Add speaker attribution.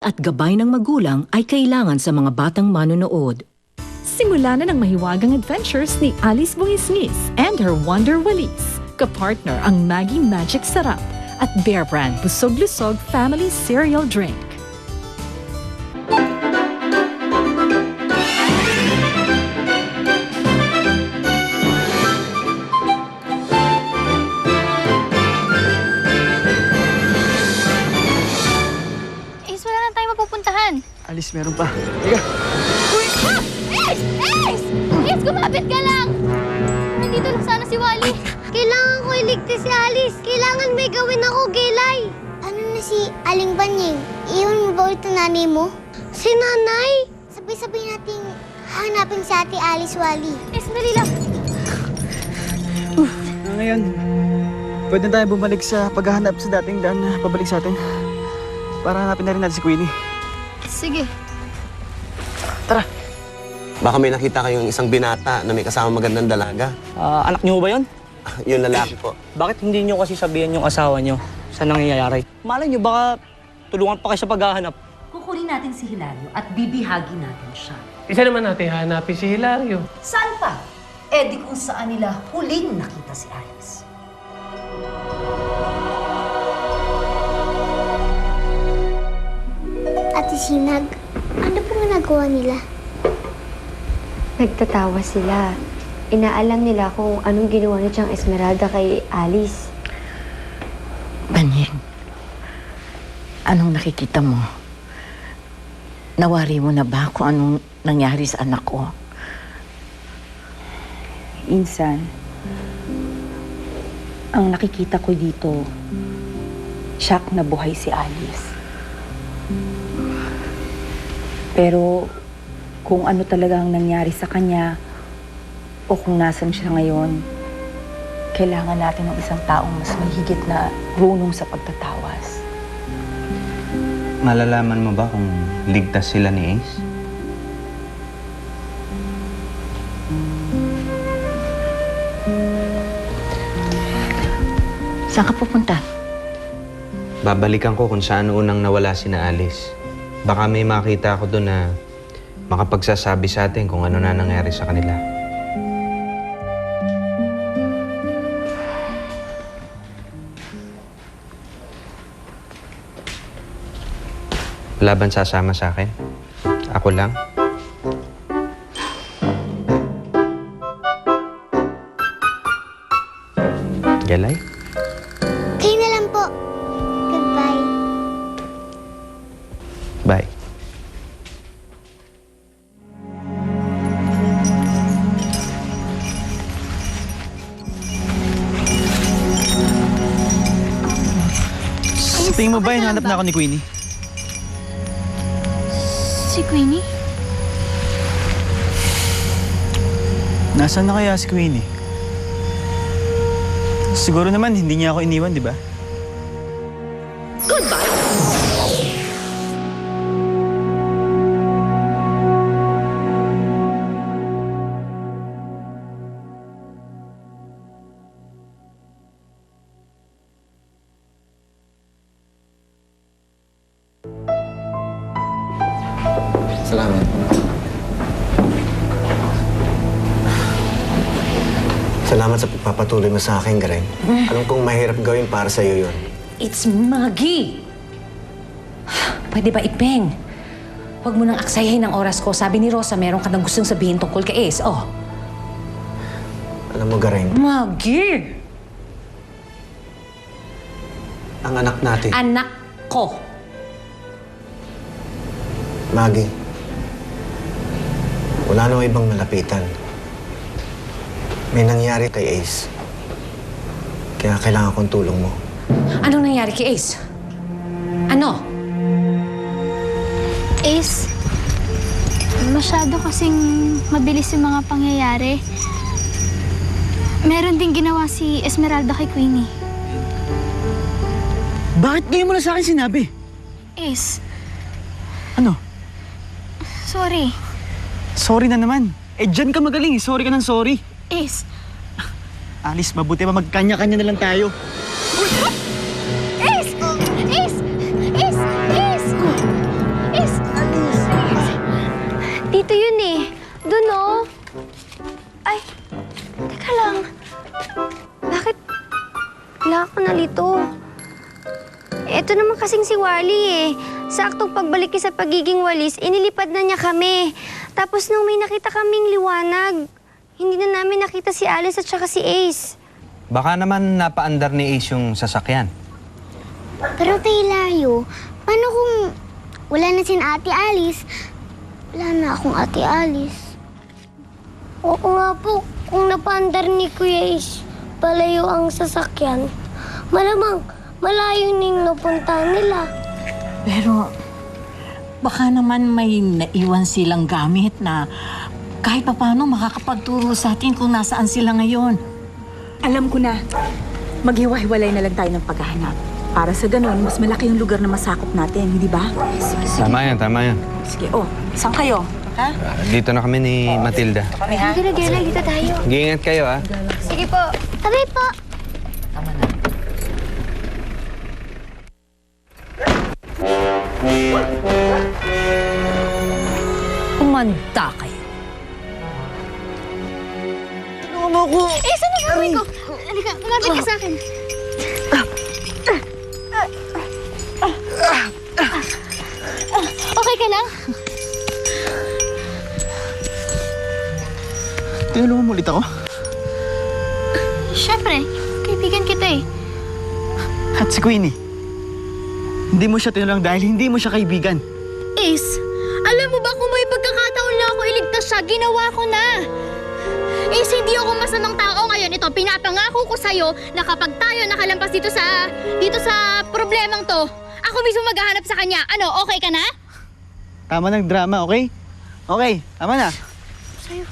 Speaker 1: at gabay ng magulang ay kailangan sa mga batang manonood.
Speaker 2: Simula na ng mahiwagang adventures ni Alice Buhisngis and her Wonder Walis. Kapartner ang Maggie Magic Sarap at Bear Brand Busog-Lusog Family Cereal Drink.
Speaker 3: Ace, wala na tayo mapupuntahan.
Speaker 4: Alice, meron pa. Liga!
Speaker 3: Ace! Ace! Ace, kumapit ka lang! Nandito lang sana si Wally.
Speaker 5: Kailangan ko iligtas si Alice. Kailangan may gawin ako, Gilay. Ano na si Aling Banyeng? Iyon mo ba ulit ang nanay mo? Si nanay? Sabay-sabay nating hanapin si Ate Alice, Wally.
Speaker 3: Ace, sandali lang.
Speaker 4: Ngayon, pwede tayo bumalik sa paghahanap sa dating daan na pabalik sa atin. Para hanapin na rin natin si Queenie.
Speaker 3: Sige.
Speaker 4: Tara!
Speaker 6: Baka may nakita kayong isang binata na may kasama magandang dalaga.
Speaker 7: Anak niyo ba yun?
Speaker 6: Yung lalaki po.
Speaker 7: Bakit hindi niyo kasi sabihin yung asawa niyo sa nangyayari? Malay niyo baka tulungan pa kayo sa paghahanap.
Speaker 8: Kukunin natin si Hilario at bibihagi natin siya.
Speaker 9: Isa naman natin hanapin si Hilario.
Speaker 8: Saan pa? Eh di kung saan nila huling nakita si Alice.
Speaker 5: Ate Sinag, ano pong nagawa nila?
Speaker 10: Nagtatawa sila. Inaalam nila kung anong ginawa ni Chang Esmeralda kay Alice.
Speaker 11: Banyeng, anong nakikita mo? Nawari mo na ba kung anong nangyari sa anak ko?
Speaker 12: Insan, ang nakikita ko dito, shock na buhay si Alice. Pero kung ano talaga ang nangyari sa kanya o kung nasan siya ngayon, kailangan natin ng isang taong mas mahigit na runong sa pagtatawas.
Speaker 13: Malalaman mo ba kung ligtas sila ni Ace?
Speaker 11: Saan ka pupunta?
Speaker 13: Babalikan ko kung saan unang nawala si na Alice. Baka may makita ako doon na makapagsasabi sa atin kung ano na nangyari sa kanila. Laban sasama sa akin? Ako lang? Galay?
Speaker 5: Kayo na lang po. Goodbye.
Speaker 13: Bye.
Speaker 4: Sa tingin mo ba hinahanap na ako ni Queenie?
Speaker 3: Si Queenie?
Speaker 4: Nasaan na kaya si Queenie? Siguro naman hindi niya ako iniwan, di ba?
Speaker 6: Salamat. Salamat sa pagpapatuloy mo sa akin, Gareng. Alam kong mahirap gawin para sa iyo yun.
Speaker 8: It's Maggie! Pwede ba, Ipeng? Huwag mo nang aksayahin ang oras ko. Sabi ni Rosa, meron ka nang gustong sabihin tungkol kay Ace. Oh.
Speaker 6: Alam mo, Gareng,
Speaker 8: Maggie!
Speaker 6: ang anak natin,
Speaker 8: Anak ko.
Speaker 6: Maggie, wala nang ibang malapitan. May nangyari kay Ace. Kaya kailangan kong tulong mo.
Speaker 8: Anong nangyari kay Ace? Ano?
Speaker 3: Ace, masyado kasing mabilis yung mga pangyayari. Meron din ginawa si Esmeralda kay Queenie.
Speaker 4: Bakit ngayon mo na sa akin sinabi?
Speaker 3: Ace,
Speaker 4: Ano?
Speaker 3: sorry.
Speaker 4: Sorry na naman. Eh, dyan ka magaling. Sorry ka ng sorry.
Speaker 3: Ace,
Speaker 4: Alice, mabuti pa magkanya-kanya na lang tayo.
Speaker 3: Ace! Ace! Ace! Ace!
Speaker 5: Wally eh. Saktong pagbalik niya sa pagiging walis, inilipad na niya kami. Tapos nung may nakita kaming liwanag, hindi na namin nakita si Alice at saka si Ace.
Speaker 13: Baka naman napaandar ni Ace yung sasakyan.
Speaker 5: Pero Hilario, paano kung wala na si Ate Alice? Wala na akong Ate Alice. Oo nga po, kung napaandar ni Kuya Ace, palayo ang sasakyan, malamang malayo ning napunta nila.
Speaker 11: Pero baka naman may naiwan silang gamit na kahit pa paano makakapagturo sa atin kung nasaan sila ngayon.
Speaker 12: Alam ko na. Maghiwa-hiwalay na lang tayo ng paghahanap. Para sa ganun, mas malaki yung lugar na masakop natin, hindi ba? Sige, sige.
Speaker 13: Tama yan, tama yan.
Speaker 12: Sige, saan kayo? Ha?
Speaker 13: Dito na kami ni Matilda.
Speaker 12: Kami, ha?
Speaker 5: Sige na, Gela, dito tayo.
Speaker 13: Mag-iingat kayo, ha?
Speaker 5: Sige po. Tabi po.
Speaker 8: Umanda kayo.
Speaker 5: Tulungan mo ako. Eh, saan ang kamay ko? Halika, kumapit ka sa akin. Okay ka lang?
Speaker 4: Tinulungan mo ulit ako?
Speaker 5: Siyempre, kaibigan kita eh.
Speaker 4: At si Queenie, hindi mo siya tinulungan dahil hindi mo siya kaibigan.
Speaker 3: Ace, alam mo ba kung may pagkakataon lang ako iligtas siya, ginawa ko na. Ace, hindi ako masamang tao ngayon. Ito, pinapangako ko sa'yo na kapag tayo nakalampas dito sa problemang to, ako mismo maghahanap sa kanya. Ano, okay ka na?
Speaker 4: Tama ng drama, okay? Okay, tama na.
Speaker 5: Sa'yo.